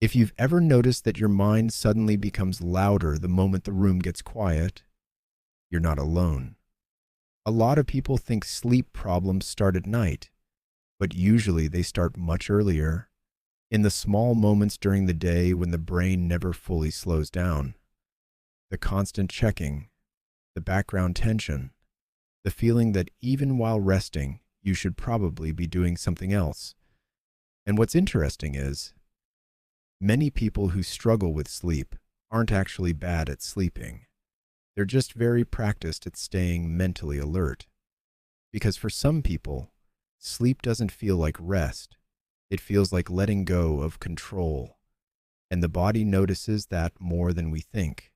If you've ever noticed that your mind suddenly becomes louder the moment the room gets quiet, you're not alone. A lot of people think sleep problems start at night, but usually they start much earlier, in the small moments during the day when the brain never fully slows down. The constant checking, the background tension, the feeling that even while resting, you should probably be doing something else. And what's interesting is, many people who struggle with sleep aren't actually bad at sleeping. They're just very practiced at staying mentally alert. Because for some people, sleep doesn't feel like rest. It feels like letting go of control. And the body notices that more than we think.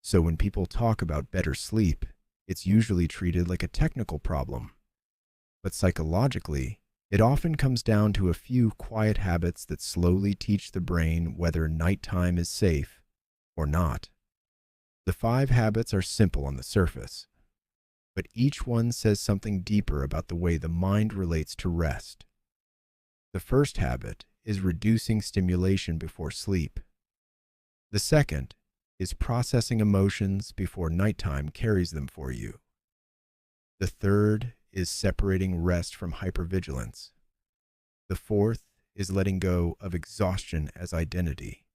So when people talk about better sleep, it's usually treated like a technical problem. But psychologically, it often comes down to a few quiet habits that slowly teach the brain whether nighttime is safe or not. The 5 habits are simple on the surface, but each one says something deeper about the way the mind relates to rest. The first habit is reducing stimulation before sleep. The second is processing emotions before nighttime carries them for you. The third is separating rest from hypervigilance. The fourth is letting go of exhaustion as identity.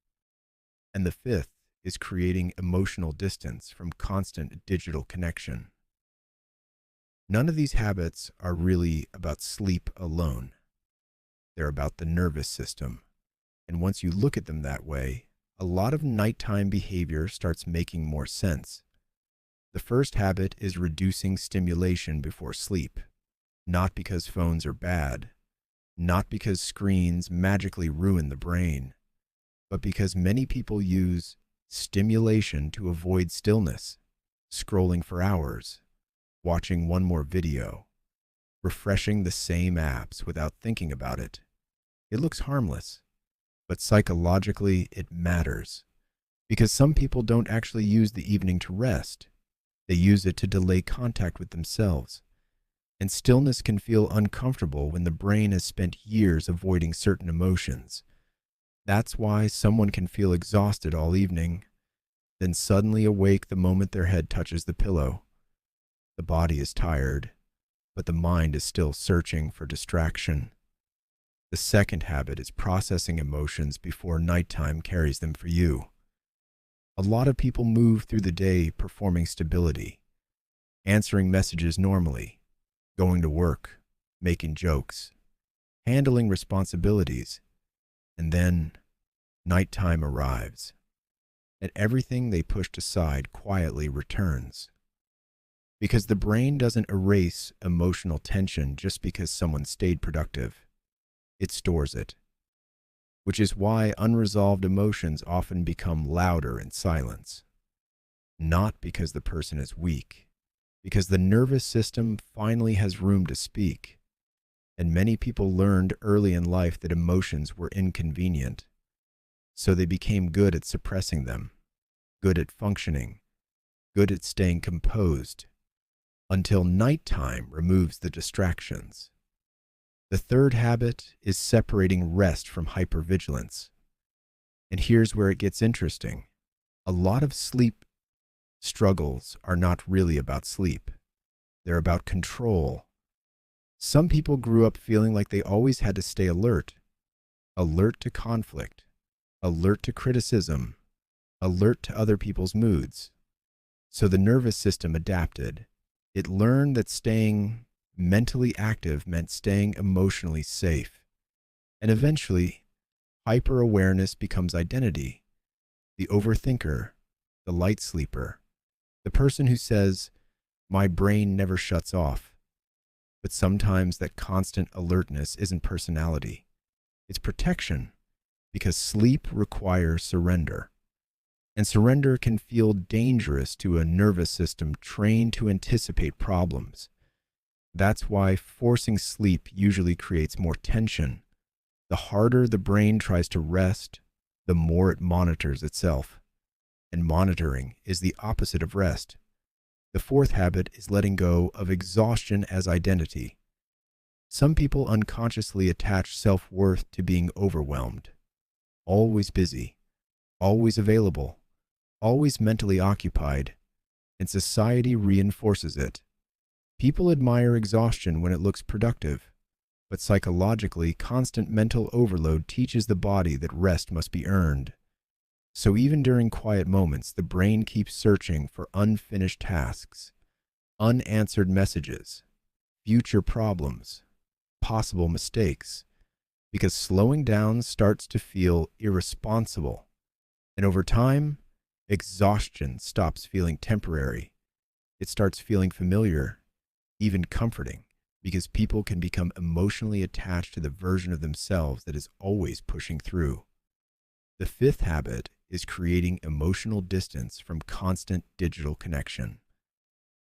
And the fifth is creating emotional distance from constant digital connection. None of these habits are really about sleep alone. They're about the nervous system. And once you look at them that way, a lot of nighttime behavior starts making more sense. The first habit is reducing stimulation before sleep, not because phones are bad, not because screens magically ruin the brain, but because many people use stimulation to avoid stillness, scrolling for hours, watching one more video, refreshing the same apps without thinking about it. It looks harmless, but psychologically it matters, because some people don't actually use the evening to rest. They use it to delay contact with themselves. And stillness can feel uncomfortable when the brain has spent years avoiding certain emotions. That's why someone can feel exhausted all evening, then suddenly awake the moment their head touches the pillow. The body is tired, but the mind is still searching for distraction. The second habit is processing emotions before nighttime carries them for you. A lot of people move through the day performing stability, answering messages normally, going to work, making jokes, handling responsibilities, and then nighttime arrives, and everything they pushed aside quietly returns. Because the brain doesn't erase emotional tension just because someone stayed productive. It stores it, which is why unresolved emotions often become louder in silence. Not because the person is weak, because the nervous system finally has room to speak. And many people learned early in life that emotions were inconvenient, so they became good at suppressing them, good at functioning, good at staying composed, until nighttime removes the distractions. The third habit is separating rest from hypervigilance. And here's where it gets interesting. A lot of sleep struggles are not really about sleep. They're about control. Some people grew up feeling like they always had to stay alert, alert to conflict, alert to criticism, alert to other people's moods. So the nervous system adapted. It learned that staying mentally active meant staying emotionally safe. And eventually, hyper-awareness becomes identity. The overthinker, the light sleeper, the person who says, "My brain never shuts off." But sometimes that constant alertness isn't personality. It's protection, because sleep requires surrender. And surrender can feel dangerous to a nervous system trained to anticipate problems. That's why forcing sleep usually creates more tension. The harder the brain tries to rest, the more it monitors itself. And monitoring is the opposite of rest. The fourth habit is letting go of exhaustion as identity. Some people unconsciously attach self-worth to being overwhelmed, always busy, always available, always mentally occupied, and society reinforces it. People admire exhaustion when it looks productive, but psychologically, constant mental overload teaches the body that rest must be earned. So even during quiet moments, the brain keeps searching for unfinished tasks, unanswered messages, future problems, possible mistakes, because slowing down starts to feel irresponsible. And over time, exhaustion stops feeling temporary. It starts feeling familiar, even comforting, because people can become emotionally attached to the version of themselves that is always pushing through. The fifth habit is creating emotional distance from constant digital connection.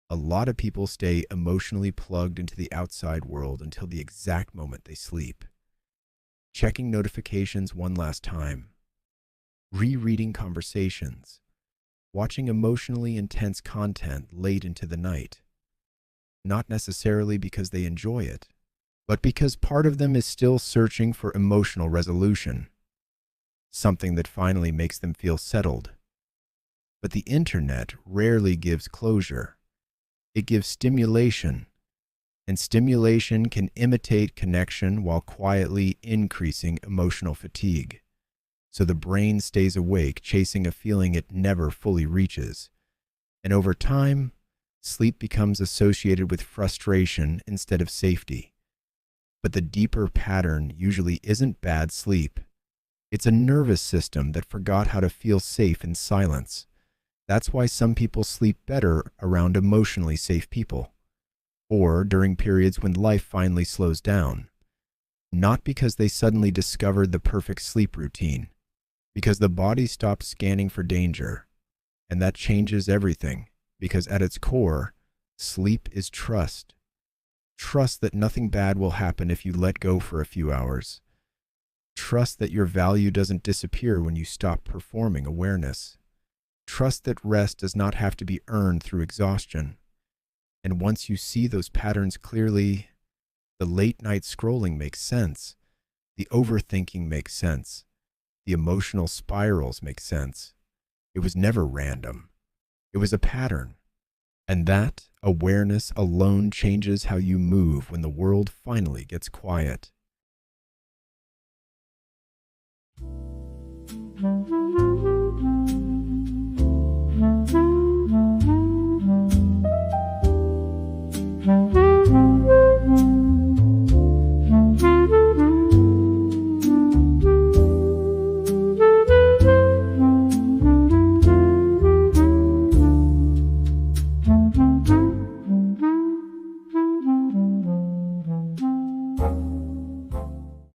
A lot of people stay emotionally plugged into the outside world until the exact moment they sleep. Checking notifications one last time, rereading conversations, watching emotionally intense content late into the night. Not necessarily because they enjoy it, but because part of them is still searching for emotional resolution, something that finally makes them feel settled. But the internet rarely gives closure. It gives stimulation, and stimulation can imitate connection while quietly increasing emotional fatigue. So the brain stays awake, chasing a feeling it never fully reaches. And over time, sleep becomes associated with frustration instead of safety. But the deeper pattern usually isn't bad sleep. It's a nervous system that forgot how to feel safe in silence. That's why some people sleep better around emotionally safe people, or during periods when life finally slows down. Not because they suddenly discovered the perfect sleep routine, because the body stops scanning for danger. And that changes everything, because at its core, sleep is trust. Trust that nothing bad will happen if you let go for a few hours. Trust that your value doesn't disappear when you stop performing awareness. Trust that rest does not have to be earned through exhaustion. And once you see those patterns clearly, the late night scrolling makes sense. The overthinking makes sense. The emotional spirals make sense. It was never random. It was a pattern. And that awareness alone changes how you move when the world finally gets quiet.